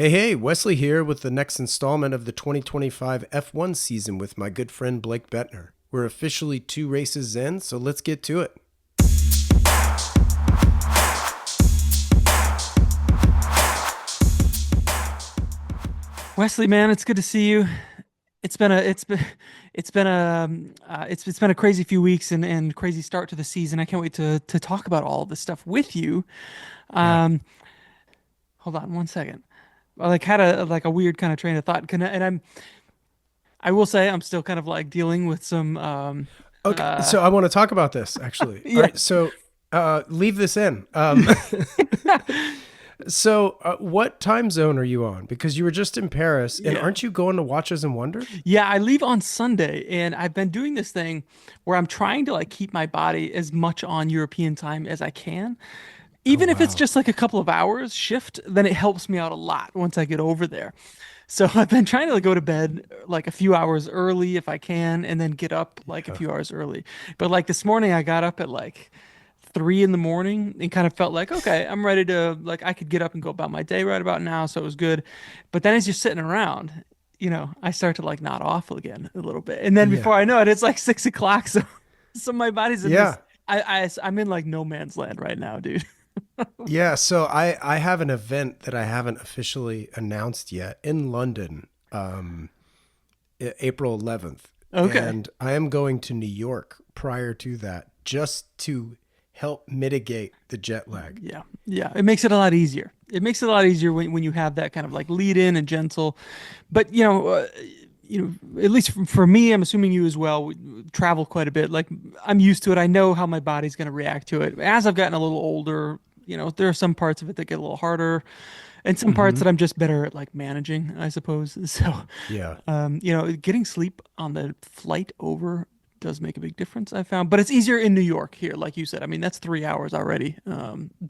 Hey, Wesley here with the next installment of the 2025 F1 season with my good friend Blake Buettner. We're officially 2 races in, so let's get to it. Wesley, man, it's good to see you. It's been a it's been a it's been a crazy few weeks and crazy start to the season. I can't wait to talk about all of this stuff with you. Yeah. Um, Hold on one second. I had a weird kind of train of thought. I will say I'm still kind of like dealing with some Okay, uh so I want to talk about this actually. All yeah. right, so leave this in. What time zone are you on? Because you were just in Paris, and Yeah. aren't you going to Watches and Wonders? Yeah, I leave on Sunday and I've been doing this thing where I'm trying to like keep my body as much on European time as I can. Oh Even if it's wow. just like a couple of hours shift, then it helps me out a lot once I get over there. So I've been trying to like go to bed like a few hours early if I can, and then get up like a Yeah. few hours early. But like this morning, I got up at like 3 in the morning and kind of felt like, okay, I'm ready to like I could get up and go about my day right about now. So it was good. But then as you're sitting around, I start to like nod off again a little bit. And then Yeah. before I know it, it's like 6 o'clock. So my body's in this. Yeah. I'm in like no man's land right now, dude. Yeah, so I have an event that I haven't officially announced yet in London, April 11th, Okay. and I am going to New York prior to that just to help mitigate the jet lag. Yeah. Yeah. It makes it a lot easier. It makes it a lot easier when you have that kind of like lead in and gentle. But, at least for me, I'm assuming you as well, we travel quite a bit. Like I'm used to it. I know how my body's going to react to it. As I've gotten a little older, there are some parts of it that get a little harder and some parts Hmm. that I'm just better at like managing, I suppose. So, Yeah. getting sleep on the flight over does make a big difference, I found. But it's easier in New York here, like you said. I mean, that's 3 hours already.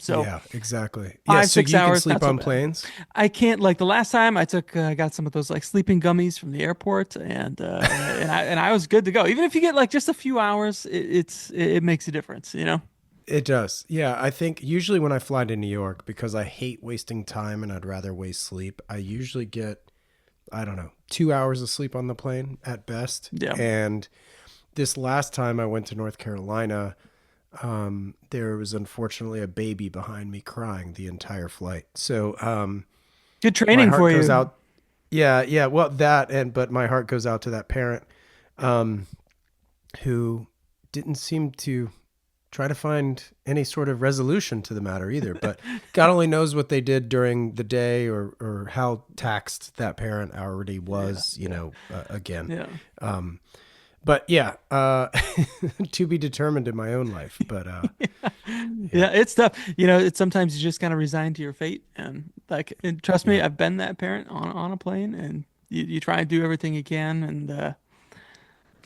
So Yeah, exactly. Yeah, five, so six you can hours, sleep not so on bad. planes? I can't like the last time I got some of those like sleeping gummies from the airport, and I was good to go. Even if you get like just a few hours, it makes a difference. It does. Yeah, I think usually when I fly to New York, because I hate wasting time and I'd rather waste sleep, I usually get, I don't know, 2 hours of sleep on the plane at best. Yeah. And this last time I went to North Carolina, there was unfortunately a baby behind me crying the entire flight. So Good my training heart for goes you. out. Yeah, yeah. Well, but my heart goes out to that parent um, who didn't seem to try to find any sort of resolution to the matter either. But God only knows what they did during the day, or how taxed that parent already Yeah. was. Yeah. Again. Yeah. Um, but yeah, to be determined in my own life. But yeah, Yeah, it's tough. It's sometimes you just kind of resign to your fate, and like, and trust me, yeah. I've been that parent on a plane, and you try and do everything you can, and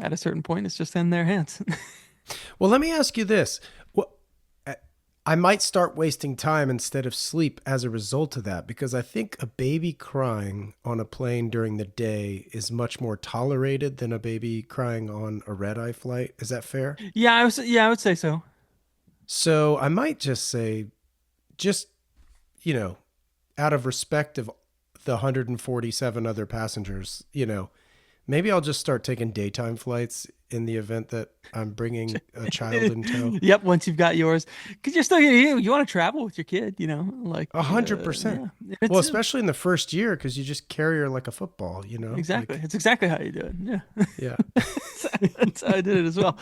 at a certain point, it's just in their hands. Well, let me ask you this. What I might start wasting time instead of sleep as a result of that, because I think a baby crying on a plane during the day is much more tolerated than a baby crying on a red eye flight. Is that fair? Yeah, I would say so. So I might just say, just, you know, out of respect of the 147 other passengers, maybe I'll just start taking daytime flights in the event that I'm bringing a child in tow. Yep, once you've got yours, because you're still you want to travel with your kid, like 100%. yeah, Well, it's especially in the first year, because you just carry her like a football. exactly, Like, it's exactly how you do it. Yeah, yeah. that's how I did it as well.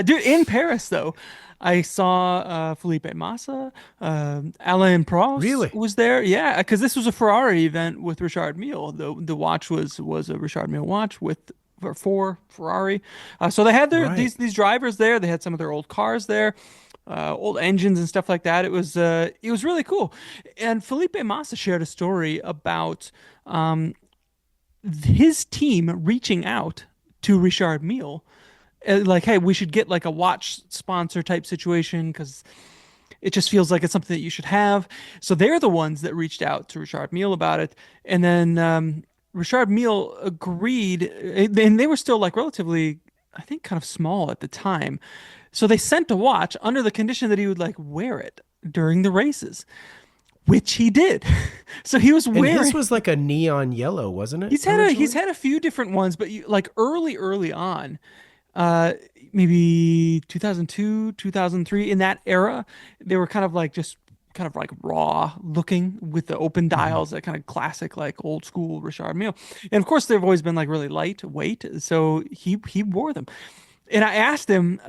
Dude, in Paris though, I saw Felipe Massa, Alain Prost Really? was there. Yeah, because this was a Ferrari event with Richard Mille. The watch was a Richard Mille watch with for Ferrari. So they had their Right. these drivers there. They had some of their old cars there. Old engines and stuff like that. It was really cool. And Felipe Massa shared a story about his team reaching out to Richard Mille, like, hey, we should get like a watch sponsor type situation because it just feels like it's something that you should have. So they're the ones that reached out to Richard Mille about it, and then Richard Mille agreed, and they were still like relatively, I think, kind of small at the time. So they sent a watch under the condition that he would like wear it during the races, which he did. So he was And his wearing. was like a neon yellow, wasn't it, He's originally? had a few different ones, but like early on, uh, maybe 2002, 2003, in that era, they were kind of like just kind of like raw looking with the open Hmm. dials, that kind of classic like old school Richard Mille. And of course, they've always been like really lightweight, so he wore them. And I asked him,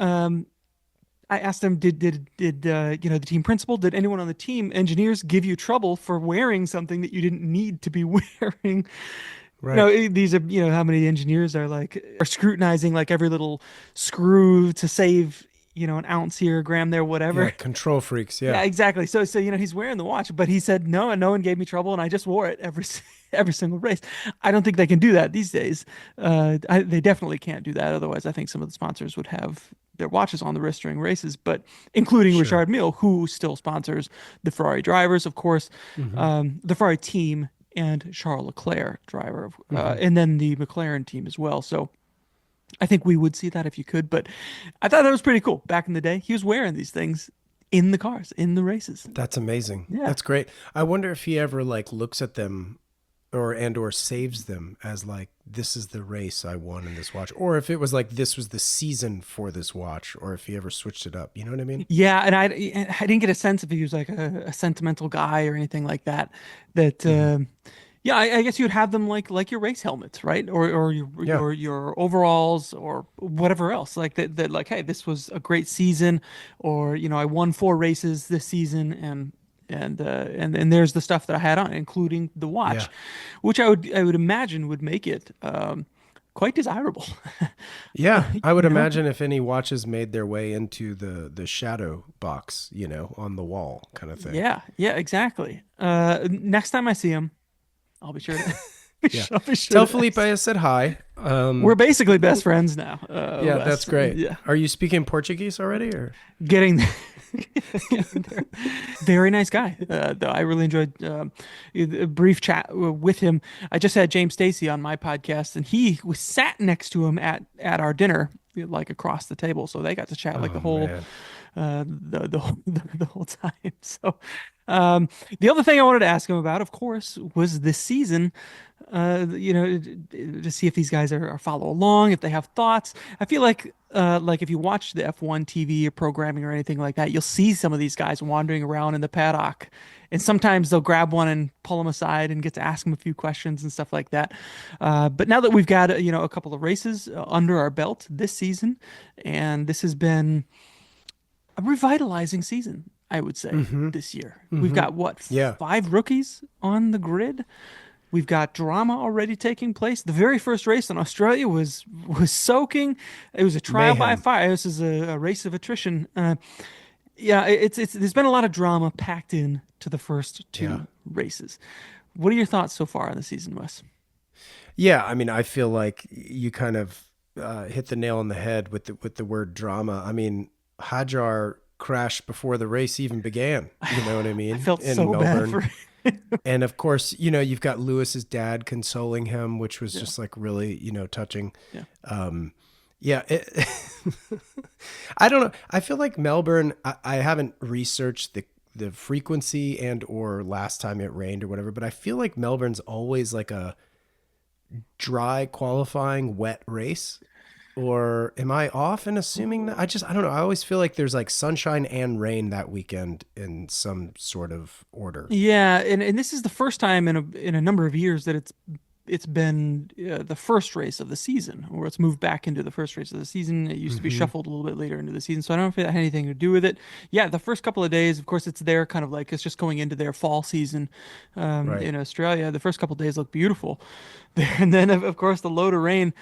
did you know, the team principal, did anyone on the team engineers give you trouble for wearing something that you didn't need to be wearing? You know, Right. these are, you know, how many engineers are scrutinizing like every little screw to save, you know, an ounce here, a gram there, Yeah, whatever. control freaks. Yeah, Yeah. exactly. So you know, he's wearing the watch, but he said no, and no one gave me trouble, and I just wore it every single race. I don't think they can do that these days. They definitely can't do that. Otherwise, I think some of the sponsors would have their watches on the wrist during races, but including Sure. Richard Mille, who still sponsors the Ferrari drivers, of course, Hmm. the Ferrari team, and Charles Leclerc driver, Hmm. and then the McLaren team as well. So I think we would see that if you could, but I thought that was pretty cool. Back in the day, he was wearing these things in the cars, in the races. That's amazing. Yeah. That's great. I wonder if he ever like looks at them or saves them as like this is the race I won in this watch, or if it was like this was the season for this watch, or if he ever switched it up. You know what I mean? Yeah, and I didn't get a sense if he was like a sentimental guy or anything like that. That Hmm. yeah, I guess you'd have them like your race helmets, right? Or Yeah. your overalls or whatever else. Like that like, hey, this was a great season, or you know, I won 4 races this season, and there's the stuff that I had on, including the Yeah. watch, which I would imagine would make it quite desirable. Yeah, I would You know? imagine if any watches made their way into the shadow box, you know, on the wall kind of thing. Yeah, yeah, exactly. Next time I see him, I'll be sure to Yeah. I'll be sure Tell to Felipe ask. I said hi. We're basically best friends now, Yeah, that's Wes. great. Yeah, Are you speaking Portuguese already or? getting there. Getting there. Very nice guy. Though I really enjoyed a brief chat with him. I just had James Stacy on my podcast, and he was sat next to him at our dinner, like across the table. So they got to chat like Oh man. the whole time. So the other thing I wanted to ask him about, of course, was this season. You know, to see if these guys are follow along, if they have thoughts. I feel like if you watch the F1 TV or programming or anything like that, you'll see some of these guys wandering around in the paddock, and sometimes they'll grab one and pull them aside and get to ask them a few questions and stuff like that. But now that we've got you know, a couple of races under our belt this season, and this has been a revitalizing season, I would say, Mm-hmm. this year. We've Mm-hmm. got what, Yeah. 5 rookies on the grid? We've got drama already taking place. The very first race in Australia was soaking. It was a trial by Mayhem. fire. This is a race of attrition. Yeah, it's there's been a lot of drama packed in to the first Yeah. 2 races. What are your thoughts so far on the season, Wes? Yeah, I mean, I feel like you kind of hit the nail on the head with the word drama. I mean, Hajar crashed before the race even began. You know what I I mean? felt In so bad Melbourne. for. And of course, you know, you've got Lewis's dad consoling him, which was Yeah, just like really, you know, touching. yeah. Um, yeah, I don't know. I feel like Melbourne. I haven't researched the frequency and or last time it rained or whatever, but I feel like Melbourne's always like a dry qualifying, wet race. Or am I off in assuming that? I don't know. I always feel like there's like sunshine and rain that weekend in some sort of order. Yeah, and this is the first time in a number of years that it's been the first race of the season, or it's moved back into the first race of the season. It used to be Hmm. shuffled a little bit later into the season, so I don't know if it had anything to do with it. Yeah, the first couple of days, of course, it's their kind of like it's just going into their fall season Right. in Australia. The first couple of days look beautiful, and then of course the load of rain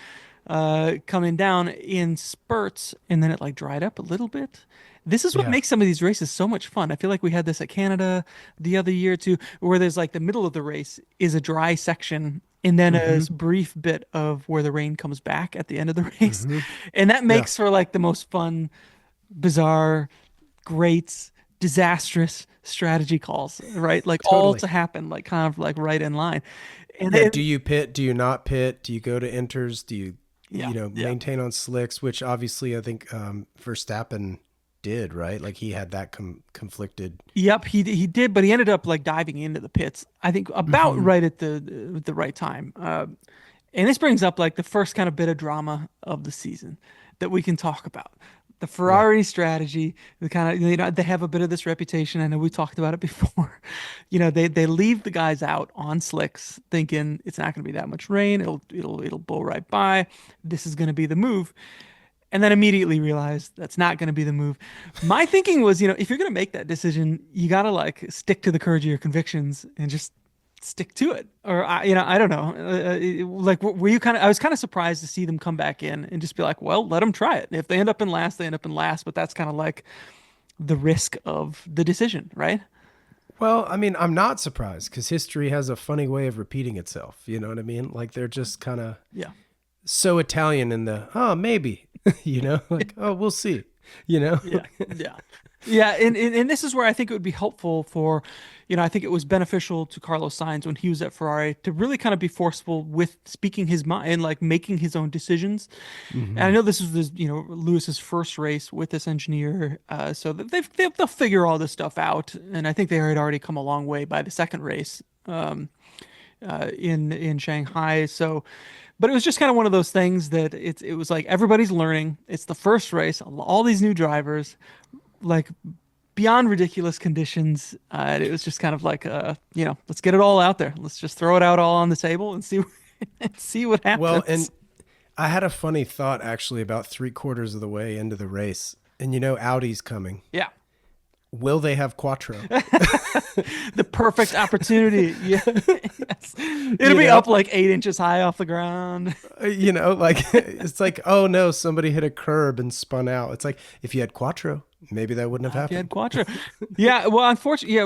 coming down in spurts, and then it like dried up a little bit. This is what Yeah. makes some of these races so much fun. I feel like we had this at Canada the other year too, where there's like the middle of the race is a dry section, and then a Hmm. brief bit of where the rain comes back at the end of the race, Hmm. and that Yeah. makes for like the most fun, bizarre, great, disastrous strategy calls, right? Like all Totally. to happen, like kind of like right in line, and Yeah. then Do you pit? Do you not pit? Do you go to inters? Do you, yeah, you know, yeah. maintain on slicks? Which obviously I think Verstappen did, right? Like he had that conflicted. Yep, he did, but he ended up like diving into the pits. I think about Hmm. right at the right time. And this brings up like the first kind of bit of drama of the season that we can talk about. The Yeah. Ferrari strategy, the kind of, they have a bit of this reputation. I know we talked about it before. They leave the guys out on slicks thinking it's not going to be that much rain. It'll blow right by. This is going to be the move. And then immediately realize that's not going to be the move. My thinking was, if you're going to make that decision, you got to like stick to the courage of your convictions and just stick to it. Or I don't know. Like, were you kind of? I was kind of surprised to see them come back in and just be like, well, let them try it. If they end up in last, they end up in last. But that's kind of like the risk of the decision, right? Well, I mean, I'm not surprised because history has a funny way of repeating itself. You know what I mean? Like they're just kind of Yeah. so Italian in the, oh, maybe, like, oh, we'll see, you know? Yeah, yeah, yeah, and this is where I think it would be helpful for, I think it was beneficial to Carlos Sainz when he was at Ferrari to really kind of be forceful with speaking his mind and like making his own decisions. And I Hmm. know this was Lewis's first race with this engineer, so that they'll figure all this stuff out, and I think they had already come a long way by the second race. In Shanghai. So, but it was just kind of one of those things that it was like everybody's learning. It's the first race, all these new drivers, like beyond ridiculous conditions. It was just kind of like, let's get it all out there. Let's just throw it out all on the table and see and see what Well, happens. and I had a funny thought actually about 3/4 of the way into the race. And Audi's coming. Yeah. Will they have Quattro? The perfect opportunity. Yeah. Yes. It'll You be know, up like 8 inches high off the ground. like it's like, oh no, somebody hit a curb and spun out. It's like if you had Quattro, maybe that wouldn't have If you had happened. Quattro. Yeah, well, unfortunately, yeah.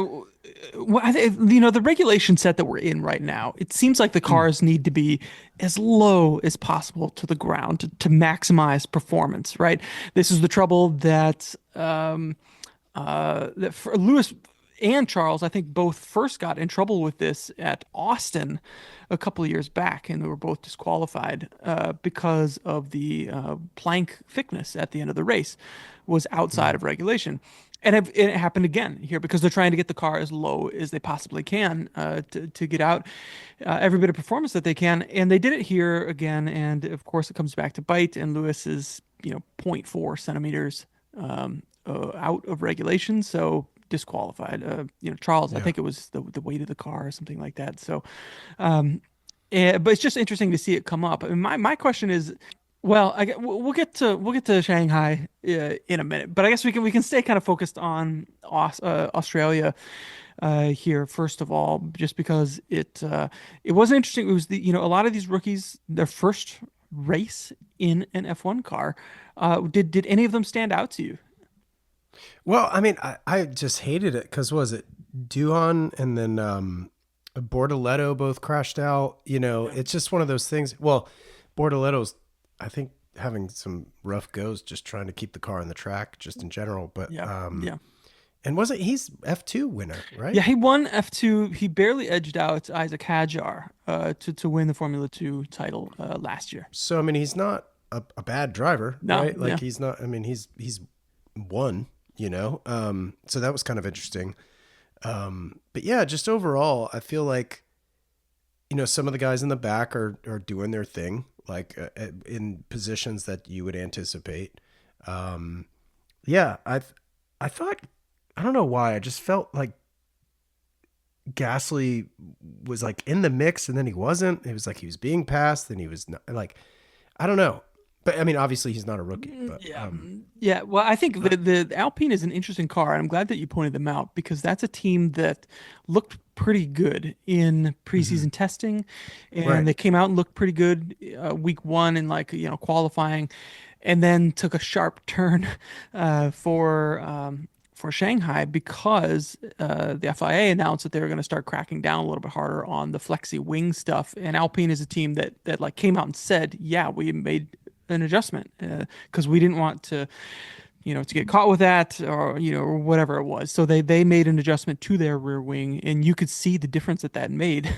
Well, the regulation set that we're in right now, it seems like the Mm. cars need to be as low as possible to the ground to maximize performance, right? This is the trouble that for Lewis and Charles, I think both first got in trouble with this at Austin a couple of years back, and they were both disqualified because of the plank thickness at the end of the race was outside Mm. of regulation. And it happened again here because they're trying to get the car as low as they possibly can to get out every bit of performance that they can. And they did it here again. And of course, it comes back to bite. And Lewis is, zero point 0.4 centimeters out of regulation. So disqualified. Charles, I Yeah. think it was the weight of the car or something like that. So, but it's just interesting to see it come up. And my question is, well, we'll get to Shanghai in a minute, but I guess we can stay kind of focused on Australia here first of all, just because it was interesting. It was a lot of these rookies, their first race in an F1 car. Did any of them stand out to you? Well, I mean, I just hated it because was it Duhan and then Bortoletto both crashed out. Yeah. It's just one of those things. Well, Bortoletto's, I think, having some rough goes just trying to keep the car on the track, just in general. But Yeah. Yeah. and wasn't he's F2 winner, right? Yeah, he won F2. He barely edged out Isaac Hadjar to win the Formula 2 title last year. So I mean, he's not a bad driver, No, right? yeah. Like he's not. I mean, he's won. So that was kind of interesting. But yeah, just overall, I feel like some of the guys in the back are doing their thing, like in positions that you would anticipate. Yeah, I thought, I don't know why, I just felt like Gasly was like in the mix and then he wasn't. It was like he was being passed, then he was not, like, I don't know. But I mean, obviously he's not a rookie, but Yeah. Yeah. Well, I think uh, the Alpine is an interesting car, and I'm glad that you pointed them out because that's a team that looked pretty good in mhm. preseason testing, and Right. they came out and looked pretty good week one and like qualifying, and then took a sharp turn for Shanghai because the FIA announced that they were going to start cracking down a little bit harder on the flexi wing stuff, and Alpine is a team that like came out and said, yeah, we made an adjustment because we didn't want to get caught with that or whatever it was. So they made an adjustment to their rear wing, and you could see the difference that made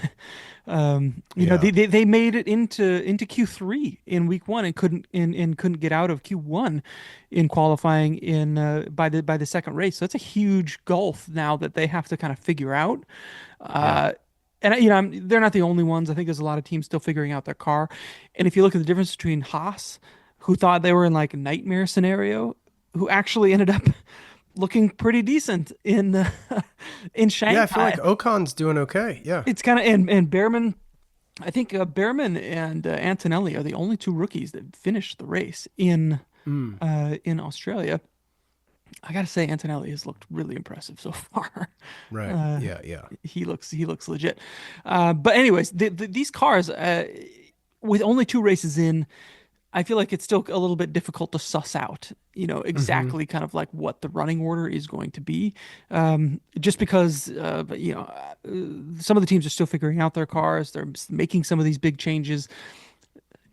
Yeah. They made it into Q3 in week one and couldn't get out of Q1 in qualifying in by the second race. So it's a huge gulf now that they have to kind of figure out. Yeah. Uh, and they're not the only ones. I think there's a lot of teams still figuring out their car. And if you look at the difference between Haas, who thought they were in like a nightmare scenario, who actually ended up looking pretty decent in in Yeah. I feel like Shanghai. Ocon's doing okay. Yeah. It's kind of and Behrman. I think Behrman and Antonelli are the only two rookies that finished the race Mm. in Australia. I gotta say, Antonelli has looked really impressive so far. Right. Uh, Yeah. Yeah. he looks legit. But anyways, these cars, with only two races in, I feel like it's still a little bit difficult to suss out, Mm-hmm. exactly kind of like what the running order is going to be. Just because, some of the teams are still figuring out their cars. They're making some of these big changes.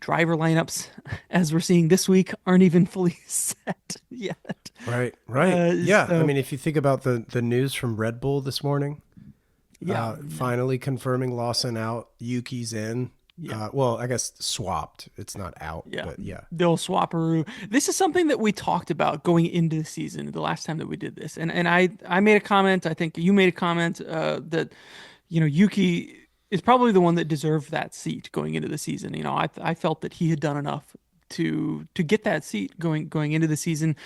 Driver lineups, as we're seeing this week, aren't even fully set yet. Right. Right. Yeah. I So, mean, if you think about the news from Red Bull this morning, yeah, finally confirming Lawson out, Yuki's in. yeah. Well, I guess swapped. It's not out, Yeah, but yeah. they'll swapperoo. This is something that we talked about going into the season, the last time that we did this, and I made a comment. I think you made a comment that Yuki is probably the one that deserved that seat going into the season. I felt that he had done enough to get that seat going into the season.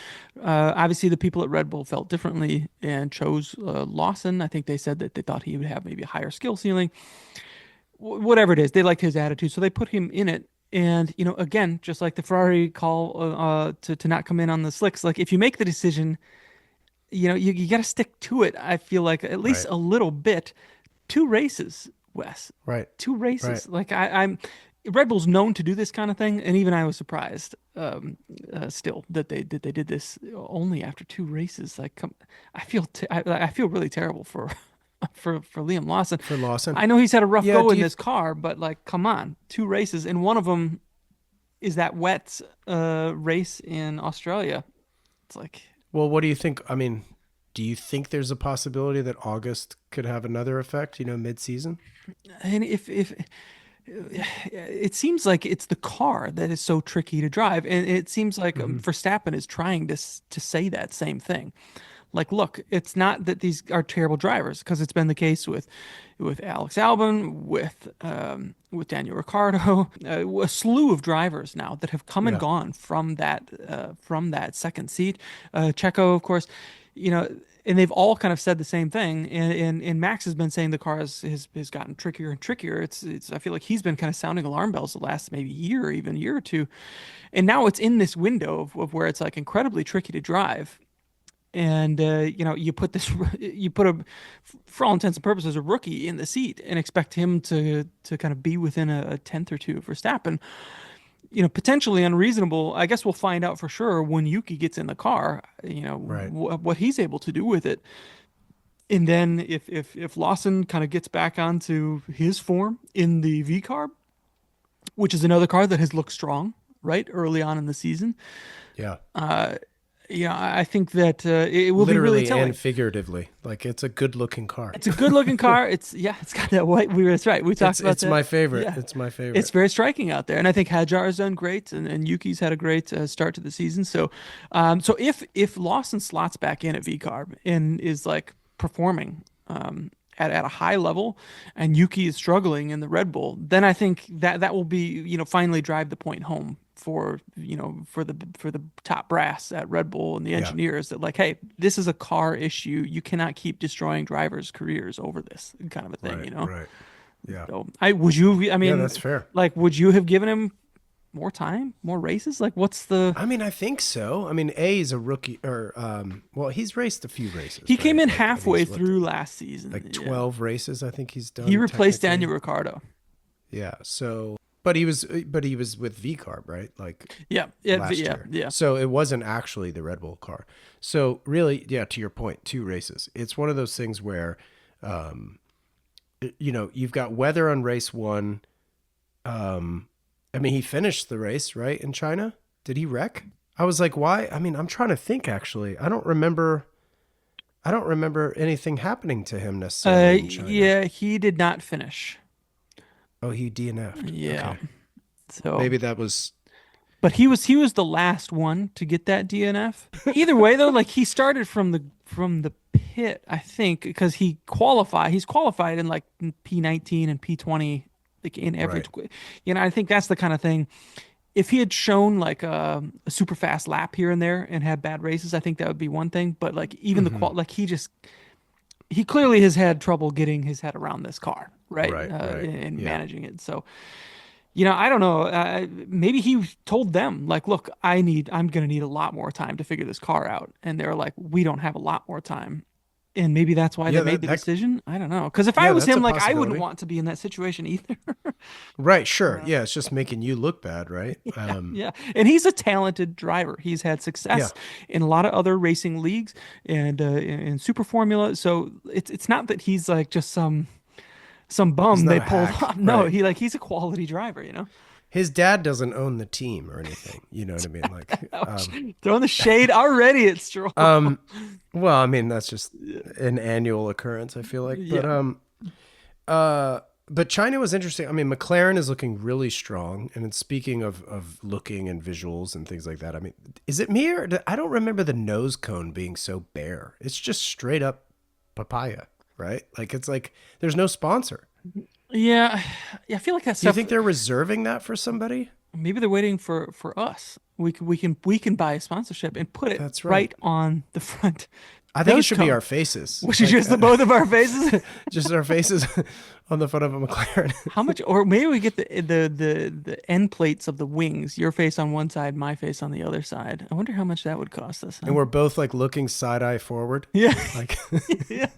Obviously, the people at Red Bull felt differently and chose Lawson. I think they said that they thought he would have maybe a higher skill ceiling, whatever it is, they liked his attitude, so they put him in it. And again, just like the Ferrari call to not come in on the slicks, like if you make the decision, you got to stick to it. I feel like at least Right. a little bit. Two races, Wes. Right. Two Right. races. Like I'm Red Bull's known to do this kind of thing, and even I was surprised still that they did this only after two races. Like, I feel really terrible for for Liam Lawson. For Lawson. I know he's had a rough Yeah. go Do in you? this car, but like, come on, two races, and one of them is that wet race in Australia. It's like, Well, what do you think? I mean, do you think there's a possibility that August could have another effect? Mid-season. and if it seems like it's the car that is so tricky to drive, and it seems like Mm-hmm. Verstappen is trying to say that same thing. Like, look, it's not that these are terrible drivers, because it's been the case with Alex Albon, with Daniel Ricciardo, a slew of drivers now that have come and Yeah. gone from that second seat. Checo, of course, you know, and they've all kind of said the same thing. And Max has been saying the car has gotten trickier and trickier. It's I feel like he's been kind of sounding alarm bells the last maybe year, even year or two, and now it's in this window of where it's like incredibly tricky to drive. And you put this, you put for all intents and purposes, a rookie in the seat and expect him to kind of be within a tenth or two of Verstappen. Potentially unreasonable. I guess we'll find out for sure when Yuki gets in the car. Right. What he's able to do with it. And then if Lawson kind of gets back onto his form in the V car, which is another car that has looked strong right early on in the season, Yeah. I think that it will be really Literally telling. and figuratively. Like it's a good-looking car. It's a good looking car. It's got that white. That's right. We talked about It's that. my favorite. Yeah, It's my it's favorite. very striking out there, and I think Hadjar has done great, and Yuki's had a great start to the season. So if Lawson slots back in at VCarb and is like performing at a high level, and Yuki is struggling in the Red Bull, then I think that will be finally drive the point home for the top brass at Red Bull and the Yeah. engineers that, like, hey, this is a car issue. You cannot keep destroying drivers' careers over this kind of a thing, Right. Right. Yeah. So I would you I Yeah, mean that's fair. like would you have given him more time, more races? Like what's the I mean, I think so. I mean, A is a rookie, or well, he's raced a few races, He came right? in Like at halfway least through last season. like Yeah. 12 races. I think he's He done replaced Daniel technically. Ricciardo. Yeah. So, but he was with VCarb, right? Like Yeah. Yeah. last Yeah. year. Yeah. So it wasn't actually the Red Bull car. So really, yeah, to your point, 2 races. It's one of those things where, you've got weather on race one. I mean, he finished the race, right, in China. Did he wreck? I was like, why? I mean, I'm trying to think actually. I don't remember anything happening to him necessarily in China. Yeah, he did not finish. Oh, he DNF'd. Yeah. Okay. So, Maybe that was but he was the last one to get that DNF. Either way, though, like he started from the pit, I think, because he's qualified in like P19 and P20, like in every, right. I think that's the kind of thing. If he had shown like a super fast lap here and there and had bad races, I think that would be one thing. But like even the Hmm. qual, like he clearly has had trouble getting his head around this car, right, Right, right. and Yeah. managing it. So I don't know. Maybe he told them like, "Look, I'm gonna need a lot more time to figure this car out," and they're like, "We don't have a lot more time." And maybe that's why they Yeah, made the decision. I don't know. Because if I yeah, was that's a him, like I wouldn't possibility. want to be in that situation either. Right, sure. Yeah, it's just making you look bad, right? Yeah, yeah. And he's a talented driver. He's had Yeah. success in a lot of other racing leagues and in Super Formula. So it's not that he's like just some He's bum not they a pulled hack, off. No, right? he's a quality driver. His dad doesn't own the team or anything. You know what I mean? Like, Ouch. Throwing the shade already at Stroll. um, well, I mean that's just an annual occurrence. I feel like, Yeah. uh, but China was interesting. I mean, McLaren is looking really strong. And then speaking of looking and visuals and things like that, I mean, is it me or I don't remember the nose cone being so bare? It's just straight up papaya, right? Like it's like there's no sponsor. Yeah. Yeah, I feel like that Do you stuff think they're reserving that for somebody? maybe they're waiting for us. We can buy a sponsorship and put it That's right. right on the front I think it nose should be cone. our faces, Which is like just the both of our faces. just our faces on the front of a McLaren. How much, or maybe we get the end plates of the wings, your face on one side, my face on the other side. I wonder how much that would cost us, And huh? we're both like looking side eye forward. Yeah, Like, yeah.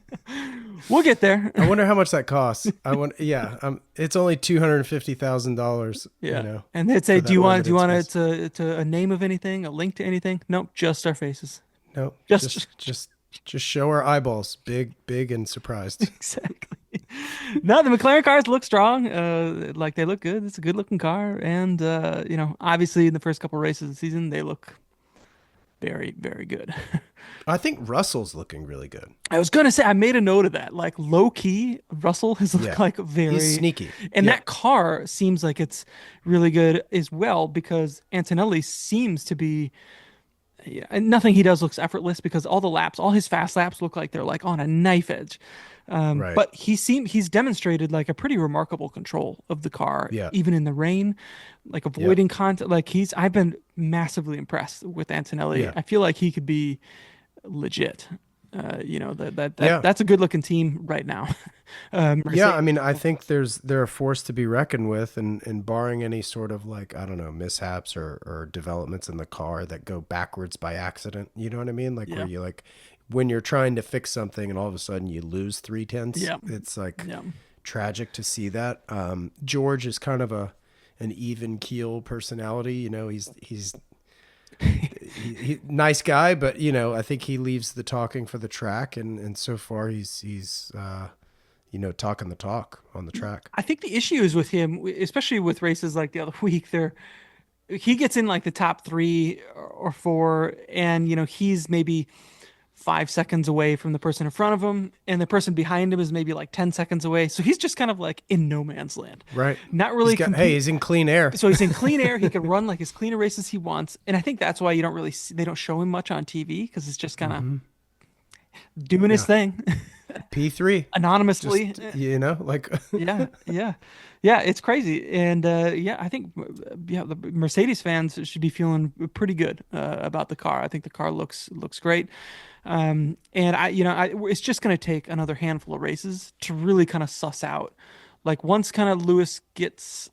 We'll get there. I wonder how much that costs. I want, yeah, it's only $250,000, Yeah. you know, And they'd say, for "Do that you want limited it space. to a name of anything, a link to anything?" Nope, just our faces. No, Just just show our eyeballs, big and surprised. exactly. No, the McLaren cars look strong. Like they look good. It's a good looking car, and obviously in the first couple races of the season, they look very, very good. I think Russell's looking really good. I was gonna say I made a note of that. Like low key, Russell has looked Yeah, like he's very, sneaky. and Yeah, that car seems like it's really good as well because Antonelli seems to be. Yeah, and nothing he does looks effortless because all his fast laps look like they're like on a knife edge. right. But he's demonstrated like a pretty remarkable control of the car, Yeah, even in the rain, like yeah, avoiding contact. Like I've been massively impressed with Antonelli. yeah. I feel like he could be legit. Yeah, That's a good looking team right now. yeah, I Mercedes. mean, I think they're a force to be reckoned with, and barring any sort of like I don't know mishaps or developments in the car that go backwards by accident. You know what I mean? Like where Yeah, you like when you're trying to fix something and all of a sudden you lose 3/10. yeah, It's like yeah. tragic to see that. George is kind of an even keel personality. You know, he nice guy, but I think he leaves the talking for the track, and so far he's talking the talk on the track. I think the issue is with him, especially with races like the other week. He gets in like the top three or four, and he's maybe 5 seconds away from the person in front of him, and the person behind him is maybe like 10 seconds away. So he's just kind of like in no man's land, Right. not really compete. He's in clean air. So he's in clean air. He can run like as clean a race as he wants, and I think that's why you don't really they don't show him much on TV because it's just kind of Hmm. doing his Yeah. thing P3. anonymously. Just, like, Yeah, yeah, yeah. It's crazy, and yeah, I think the Mercedes fans should be feeling pretty good about the car. I think the car looks great, and it's just going to take another handful of races to really kind of suss out, like once kind of Lewis gets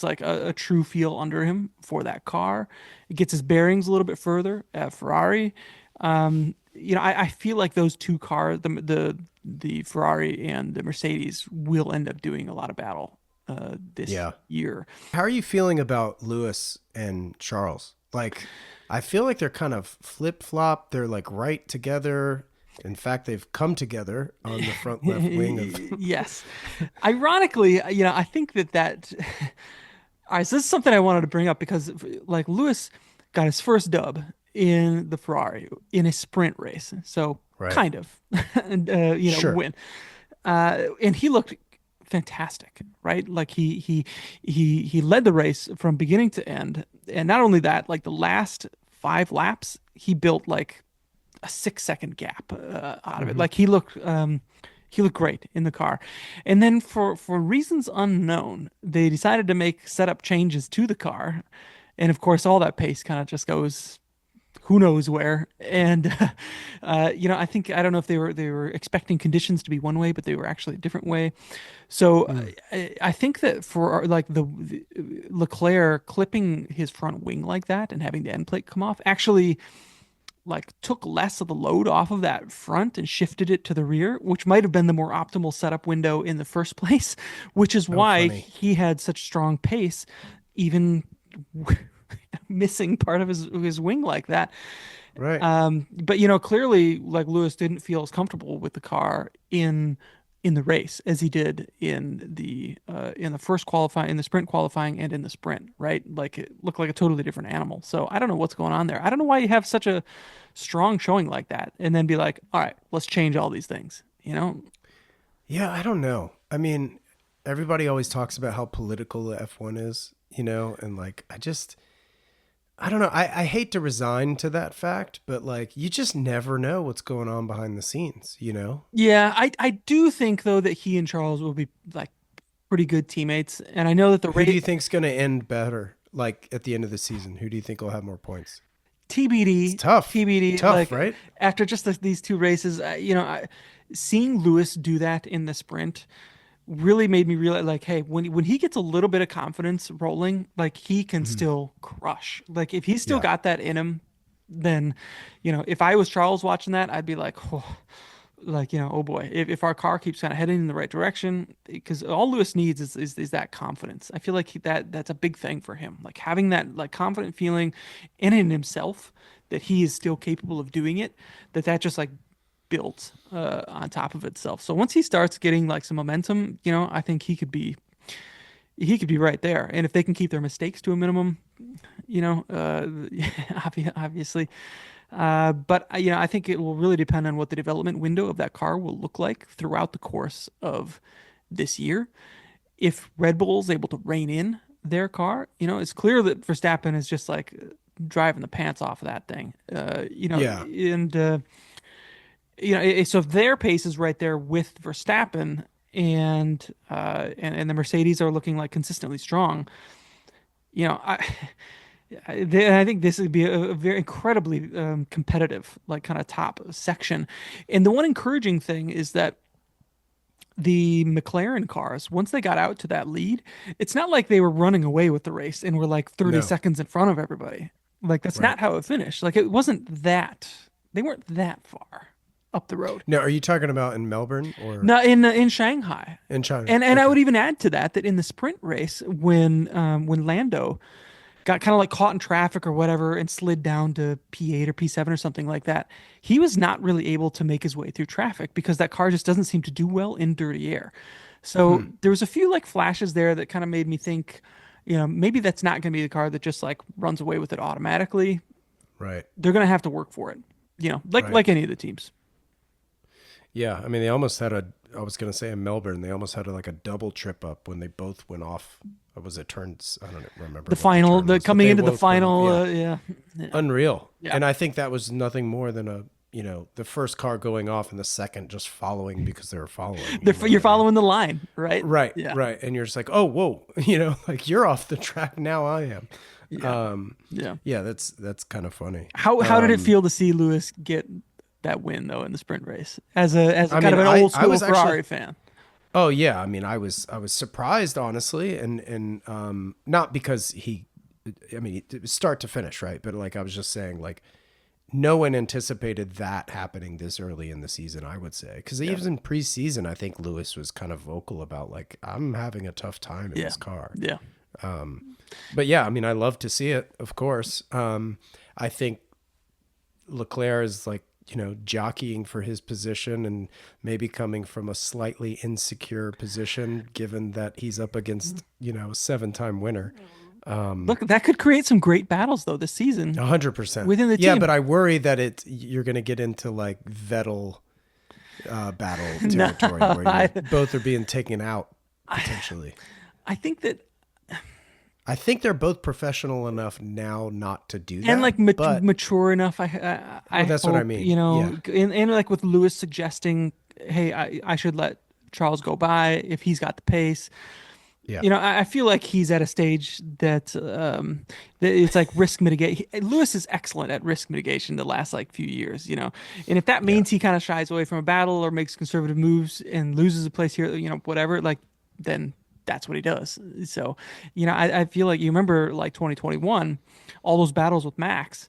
like a true feel under him for that car, it gets his bearings a little bit further at Ferrari. I feel like those two cars, the Ferrari and the Mercedes, will end up doing a lot of battle this yeah. year. How are you feeling about Lewis and Charles? Like, I feel like they're kind of flip flop. They're like right together. In fact, they've come together on the front left wing of. Yes, ironically, I think that. All right, so this is something I wanted to bring up because like Lewis got his first dub in the Ferrari in a sprint race, so Right. kind of, and Sure. win. And he looked fantastic, right? Like he led the race from beginning to end, and not only that, like the last 5 laps, he built like a 6 second gap out of it. Hmm. Like he looked great in the car, and then for reasons unknown, they decided to make setup changes to the car, and of course, all that pace kind of just goes who knows where. And I think I don't know if they were expecting conditions to be one way, but they were actually a different way. So Mm. I think that for like the Leclerc clipping his front wing like that and having the end plate come off actually like took less of the load off of that front and shifted it to the rear, which might have been the more optimal setup window in the first place, which is Oh, why funny. he had such strong pace, even missing part of his wing like that. Right. But clearly, like Lewis didn't feel as comfortable with the car in the race as he did in the first qualifying, in the sprint qualifying, and in the sprint. Right, like it looked like a totally different animal. So I don't know what's going on there. I don't know why you have such a strong showing like that, and then be like, all right, let's change all these things. You know? Yeah, I don't know. I mean, everybody always talks about how political the F1 is, and like I don't know. I hate to resign to that fact, but like you just never know what's going on behind the scenes. Yeah, I do think though that he and Charles will be like pretty good teammates, and I know that the Who do rate you think's going to end better like at the end of the season? Who do you think will have more points? It's TBD, tough. TBD. Tough, Like right? after just like these 2 races, seeing Lewis do that in the sprint really made me realize, like, hey, when he gets a little bit of confidence rolling, like he can Mhm. still crush. Like if he's still Yeah. got that in him, then, if I was Charles watching that, I'd be like, oh, like oh boy, if our car keeps kind of heading in the right direction, because all Lewis needs is that confidence. I feel like that's a big thing for him, like having that like confident feeling in himself that he is still capable of doing it, that just like built on top of itself. So once he starts getting like some momentum, I think he could be right there. And if they can keep their mistakes to a minimum, you know, uh, obviously. But I think it will really depend on what the development window of that car will look like throughout the course of this year. If Red Bull's able to rein in their car, it's clear that Verstappen is just like driving the pants off of that thing. Yeah. And so if their pace is right there with Verstappen, and the Mercedes are looking like consistently strong, you know, I I think this would be a very incredibly competitive, like kind of top section. And the one encouraging thing is that the McLaren cars, once they got out to that lead, it's not like they were running away with the race and were like 30 No. seconds in front of everybody. Like that's Right. not how it finished. Like it wasn't that they weren't that far up the road. Now, are you talking about in Melbourne or No, in Shanghai. in China? And I Okay. would even add to that in the sprint race when Lando got kind of like caught in traffic or whatever and slid down to P8 or P7 or something like that. He was not really able to make his way through traffic because that car just doesn't seem to do well in dirty air. So Hmm. there was a few like flashes there that kind of made me think, maybe that's not going to be the car that just like runs away with it automatically. Right. They're going to have to work for it, like Right. like any of the teams. Yeah. I mean, they almost had I was going to say in Melbourne, they almost had like a double trip up when they both went off. What was it? Turns. I don't remember The what the final, turn the was, but coming they into the both went off. final, Yeah. yeah, yeah, Unreal. yeah. And I think that was nothing more than the first car going off and the second just following because they were following. You know You're what I mean? following the line, right? Right, Yeah, right. And you're just like, oh, whoa, like you're off the track now. I am. yeah, yeah. Yeah, that's kind of funny. How did it feel to see Lewis get that win though in the sprint race as a I kind mean, of an old I school was Ferrari actually. fan? Oh yeah, I mean, I was surprised honestly, and not because I mean, it was start to finish, right? But like I was just saying, like no one anticipated that happening this early in the season. I would say because Yeah, even in preseason, I think Lewis was kind of vocal about like I'm having a tough time in yeah, this car. yeah, But yeah, I mean, I love to see it, of course. I think Leclerc is like, jockeying for his position and maybe coming from a slightly insecure position, given that he's up against, a 7-time winner. Look, that could create some great battles though this season 100%. within the Yeah, team. but I worry that you're going to get into like Vettel battle No, territory where both are being taken out. potentially. I think that, I think they're both professional enough now not to do and that, like but mature enough. I well, that's what I hope, mean. Yeah. and like with Lewis suggesting, hey, I should let Charles go by if he's got the pace. Yeah. I feel like he's at a stage that it's like risk mitigate. Lewis is excellent at risk mitigation the last like few years, and if that Yeah. means he kind of shies away from a battle or makes conservative moves and loses a place here, whatever, like then that's what he does. So, I feel like you remember like 2021, all those battles with Max,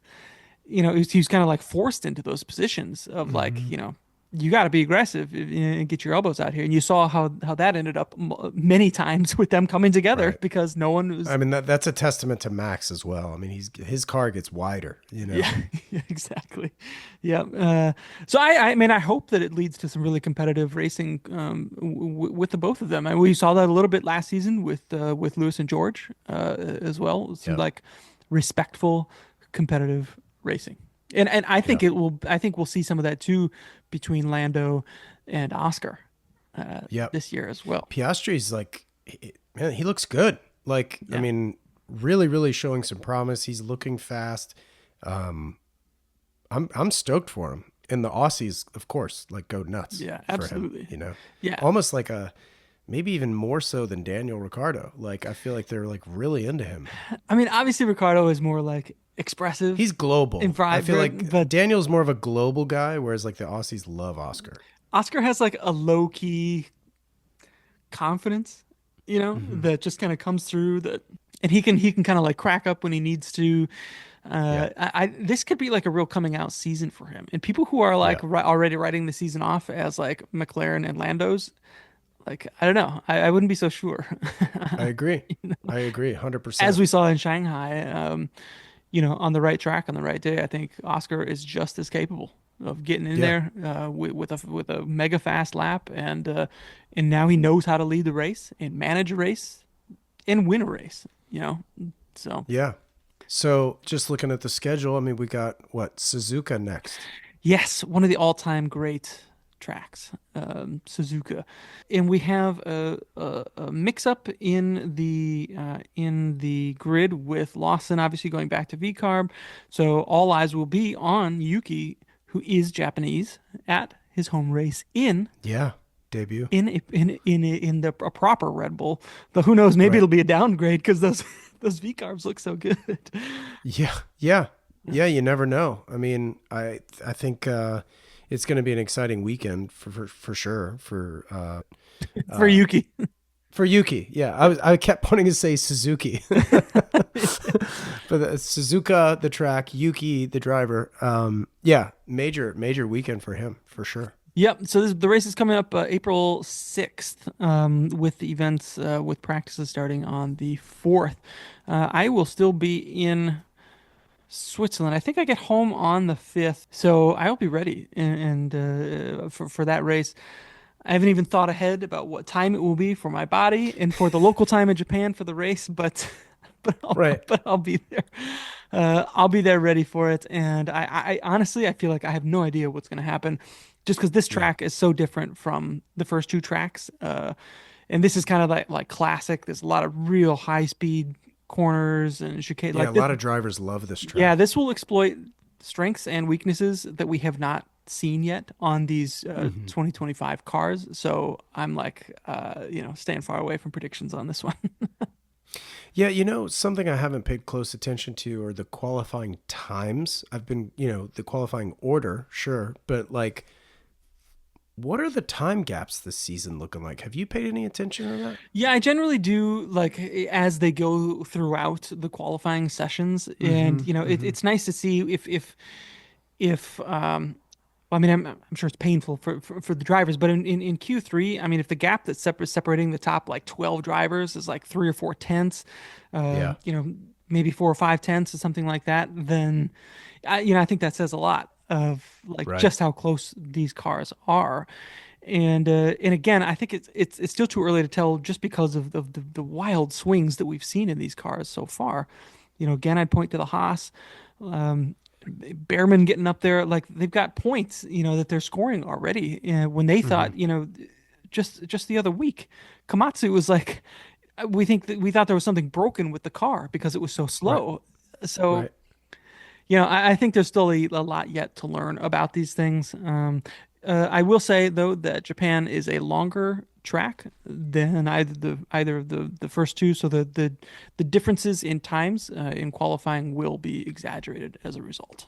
he was kind of like forced into those positions of like, Hmm. you got to be aggressive and get your elbows out here. And you saw how that ended up many times with them coming together Right. because no one was. I mean that's a testament to Max as well. I mean his car gets wider, you know. Yeah, yeah, exactly. Yeah. So I mean, I hope that it leads to some really competitive racing with the both of them. And we saw that a little bit last season with Lewis and George as well. It seemed Yeah. like respectful, competitive racing. And I Yeah. think it will. I think we'll see some of that too between Lando and Oscar Yep. this year as well. Piastri's like, man, he looks good. Like, I Yeah. mean, really, really showing some promise. He's looking fast. Um, I'm stoked for him. And the Aussies, of course, like go nuts Yeah. for him. Absolutely. You know, Yeah. almost like maybe even more so than Daniel Ricciardo. Like, I feel like they're like really into him. I mean, obviously Ricardo is more like expressive He's global. and I feel vibrant, like but Daniel's more of a global guy, whereas like the Aussies love Oscar. Oscar has like a low key confidence, Hmm. that just kind of comes through that, and he can kind of like crack up when he needs to. Yeah. This could be like a real coming out season for him, and people who are like Yeah. already writing the season off as like McLaren and Lando's, like I don't know, I wouldn't be so sure. I agree. I agree. As 100%. we saw in Shanghai, on the right track on the right day, I think Oscar is just as capable of getting in Yeah. there with a mega fast lap, and now he knows how to lead the race and manage a race and win a race. So Yeah. So just looking at the schedule, I mean, we got what, Suzuka next. yes, one of the all-time great tracks, Suzuka, and we have a mix-up in the grid with Lawson obviously going back to VCarb. So all eyes will be on Yuki, who is Japanese, at his home race in Yeah. Debut. a proper Red Bull. But who knows? Maybe Right. it'll be a downgrade because those VCarbs look so good. Yeah. Yeah. Yeah. You never know. I mean, I think it's going to be an exciting weekend for sure For uh, Yuki. for Yuki. Yeah. I kept wanting to say Suzuki, but Suzuka, the track, Yuki, the driver. Yeah. Major weekend for him for sure. Yep. So the race is coming up April 6th, with the events with practices starting on the 4th. I will still be in Switzerland. I think I get home on the 5th, so I'll be ready and for that race. I haven't even thought ahead about what time it will be for my body and for the local time in Japan for the race, but but I'll, Right. but I'll be there. I'll be there ready for it. And I honestly, I feel like I have no idea what's going to happen just because this Yeah. track is so different from the first two tracks. And this is kind of like classic. There's a lot of real high speed corners and chicane. Yeah. A Like this, lot of drivers love this yeah, track. this will exploit strengths and weaknesses that we have not seen yet on these Hmm. 2025 cars. So I'm like, staying far away from predictions on this one. Yeah, something I haven't paid close attention to are the qualifying times. I've been, the qualifying order, sure, but like, what are the time gaps this season looking like? Have you paid any attention to that? Yeah, I generally do like as they go throughout the qualifying sessions, and Mm-hmm. Mm-hmm. it's nice to see if well, I mean, I'm sure it's painful for the drivers, but in Q3, I mean, if the gap that's separating the top like 12 drivers is like 3 or 4 tenths, Yeah. you know, maybe 4 or 5 tenths or something like that, then I think that says a lot of like Right. just how close these cars are. And again, I think it's still too early to tell just because of the wild swings that we've seen in these cars so far. Again, I'd point to the Haas. Um, Behrman getting up there, like they've got points, that they're scoring already. When they Mm-hmm. thought, just the other week. Komatsu was like, we thought there was something broken with the car because it was so Right. slow. So Right. I think there's still a lot yet to learn about these things. I will say though that Japan is a longer track than either of the first two, so the differences in times in qualifying will be exaggerated as a result.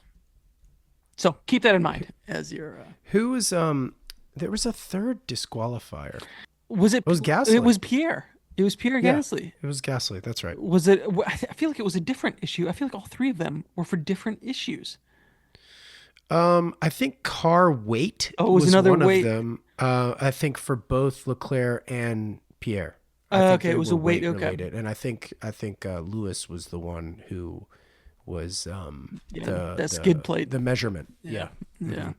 So keep that in mind as your. Who was there was a third disqualifier. Was It was it Gasly. was Pierre? It was Pierre Yeah. Gasly. It was Gasly. That's right. Was it? I feel like it was a different issue. I feel like all three of them were for different issues. I think car weight Oh, it was was another one of weight. them. I think for both Leclerc and Pierre. I think Okay, it they was were a weight. weight Okay, related, and I think Lewis was the one who was yeah, the that skid the plate. the measurement. Yeah, Yeah. yeah.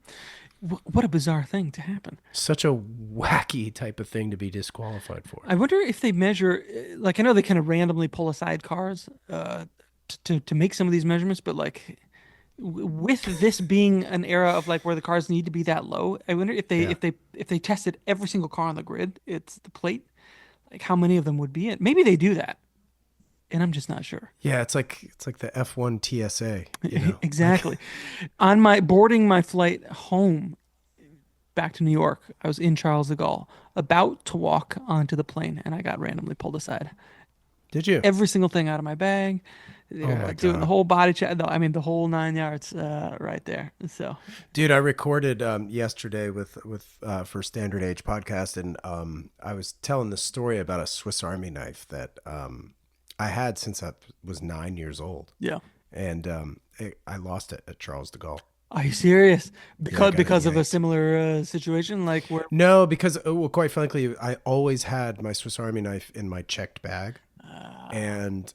What a bizarre thing to happen. Such a wacky type of thing to be disqualified for. I wonder if they measure, like I know they kind of randomly pull aside cars to make some of these measurements, but like with this being an era of like where the cars need to be that low, I wonder if they Yeah. if they tested every single car on the grid, it's the plate, like how many of them would be in. Maybe they do that, and I'm just not sure. Yeah, it's like the F1 TSA, you know. Like Exactly. On my boarding my flight home back to New York, I was in Charles de Gaulle, about to walk onto the plane, and I got randomly pulled aside. did you? Every single thing out of my bag, Oh my doing the god. whole body check. No, I mean the whole 9 yards, right there. So Dude, I recorded yesterday with for Standard Age podcast, and I was telling the story about a Swiss Army knife that I had since I was 9 years old, yeah. and I lost it at Charles de Gaulle. Are you serious? Yeah, I got it Because of a yanked. similar situation, like where. No, because well, quite frankly, I always had my Swiss Army knife in my checked bag, and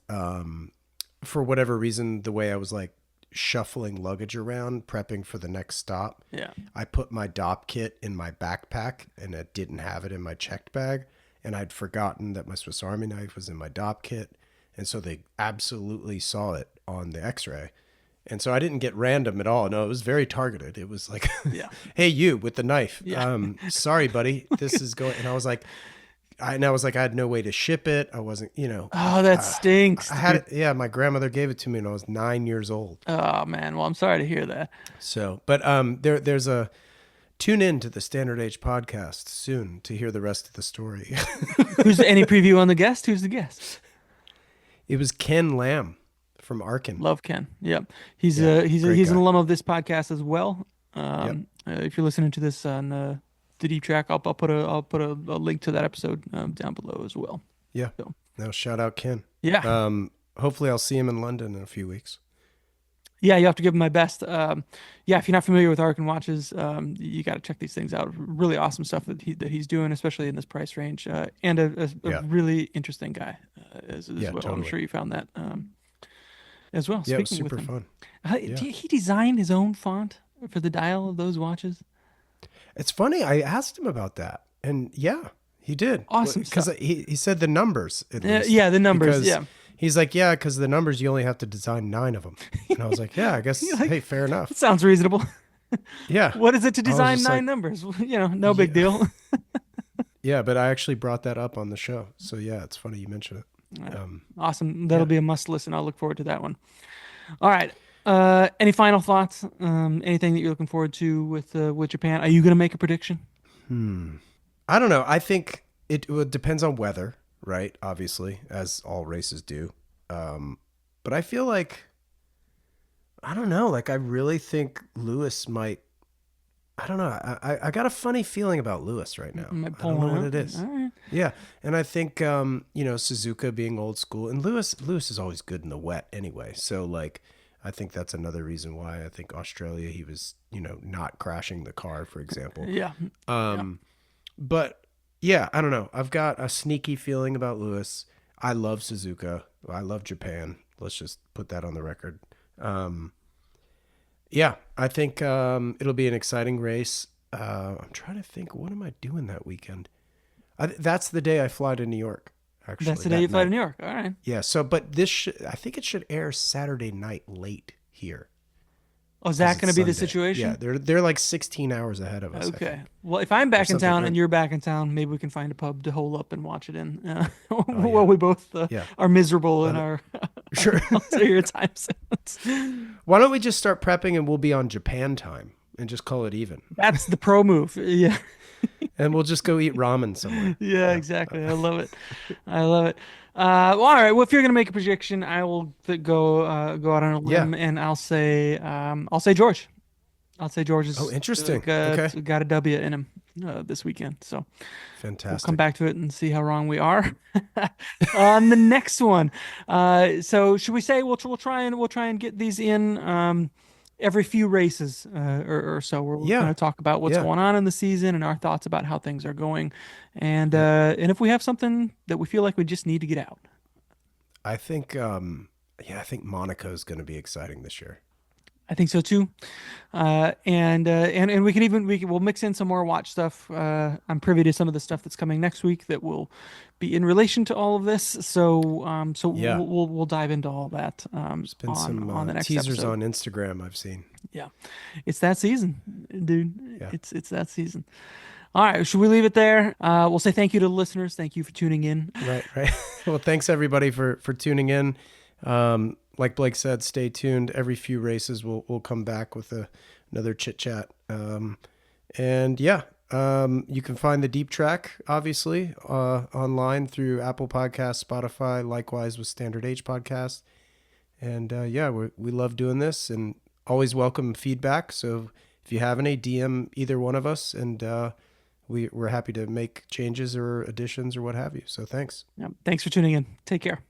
for whatever reason, the way I was like shuffling luggage around, prepping for the next stop, Yeah. I put my DOP kit in my backpack and I didn't have it in my checked bag. And I'd forgotten that my Swiss Army knife was in my DOP kit. And so they absolutely saw it on the x ray. And so I didn't get random at all. No, it was very targeted. It was like, Yeah. hey, you with the knife. Yeah. Sorry, buddy. This is going. And I was like, I had no way to ship it. I wasn't, Oh, that uh, stinks, I had dude. it. Yeah, my grandmother gave it to me when I was 9 years old. Oh man. Well, I'm sorry to hear that. So, but there's a tune in to the Standard Age podcast soon to hear the rest of the story. Who's any preview on the guest? Who's the guest? It was Ken Lamb from Arkin. Love Ken. Yep. He's Yeah, great he's an guy. alum of this podcast as well. Yep. If you're listening to this on the deep track, I'll put a link to that episode down below as well. Yeah. So Now shout out Ken. yeah, Hopefully I'll see him in London in a few weeks. yeah, you have to give him my best. Yeah, if you're not familiar with Arkin watches, you got to check these things out. Really awesome stuff that he's doing, especially in this price range, and a Yeah. really interesting guy as Yeah, well. I'm totally. sure you found that as well. Yeah, it was Speaking with super him, fun. Yeah. he designed his own font for the dial of those watches. It's funny. I asked him about that, and yeah, he did. Awesome Because stuff. he said the numbers at least. Yeah, the numbers. Because Yeah. he's like, yeah, because the numbers you only have to design 9 of them. And I was like, yeah, I guess. You're like, Hey, fair enough. that sounds reasonable. Yeah. What is it to I was design just nine like, numbers? No big deal. yeah, but I actually brought that up on the show. So yeah, it's funny you mention it. Awesome. That'll Yeah. be a must listen. I'll look forward to that one. All right. Any final thoughts? Anything that you're looking forward to with Japan? Are you going to make a prediction? I don't know. I think it depends on weather, right? Obviously, as all races do. But I feel like, I don't know. Like I really think Lewis might. I don't know. I got a funny feeling about Lewis right now. Might I pull don't know one what out? it is. All right. Yeah, and I think Suzuka being old school, and Lewis is always good in the wet anyway. So like, I think that's another reason why I think Australia he was not crashing the car, for example. Yeah. But yeah, I don't know. I've got a sneaky feeling about Lewis. I love Suzuka. I love Japan. Let's just put that on the record. Yeah, I think it'll be an exciting race. I'm trying to think, what am I doing that weekend? That's the day I fly to New York, actually. That's the day that you fly to night. New York. All right. Yeah, so, but I think it should air Saturday night late here. Oh, is because that it's going to be the Sunday. Yeah, situation? they're like 16 hours ahead of us, I Okay. think, Well, if I'm or back in something. town and you're back in town, maybe we can find a pub to hole up and watch it in Oh yeah, while we both yeah. are miserable in Let it, our sure. ulterior time zones. Why don't we just start prepping and we'll be on Japan time and just call it even, That's the pro move. Yeah. and we'll just go eat ramen somewhere. Yeah, Yeah, exactly. I love it. I love it. Well, all right. Well, if you're gonna make a prediction, I will go out on a yeah. limb and I'll say George. I'll say George Oh, is interesting. Okay, got a W in him this weekend. So we'll come fantastic. back to it and see how wrong we are on the next one. So should we say we'll try and get these in every few races or so, where we'll kind Yeah, of talk about what's yeah, going on in the season and our thoughts about how things are going, yep. and if we have something that we feel like we just need to get out. I think, yeah, I think Monaco's going to be exciting this year. I think so too. And we can we'll mix in some more watch stuff. I'm privy to some of the stuff that's coming next week that will be in relation to all of this. So Yeah, we'll dive into all that there's been on some the next teasers episode. on Instagram I've seen. Yeah, it's that season, dude. Yeah, It's that season. All right, should we leave it there? We'll say thank you to the listeners. Thank you for tuning in. right, right. Well, thanks everybody for tuning in. Like Blake said, stay tuned. Every few races, we'll come back with another chit chat. And yeah, you can find the deep track obviously online through Apple Podcasts, Spotify, likewise with Standard H Podcast. And yeah, we love doing this and always welcome feedback. So if you have any, DM either one of us, and we're happy to make changes or additions or what have you. So thanks. Yeah, thanks for tuning in. Take care.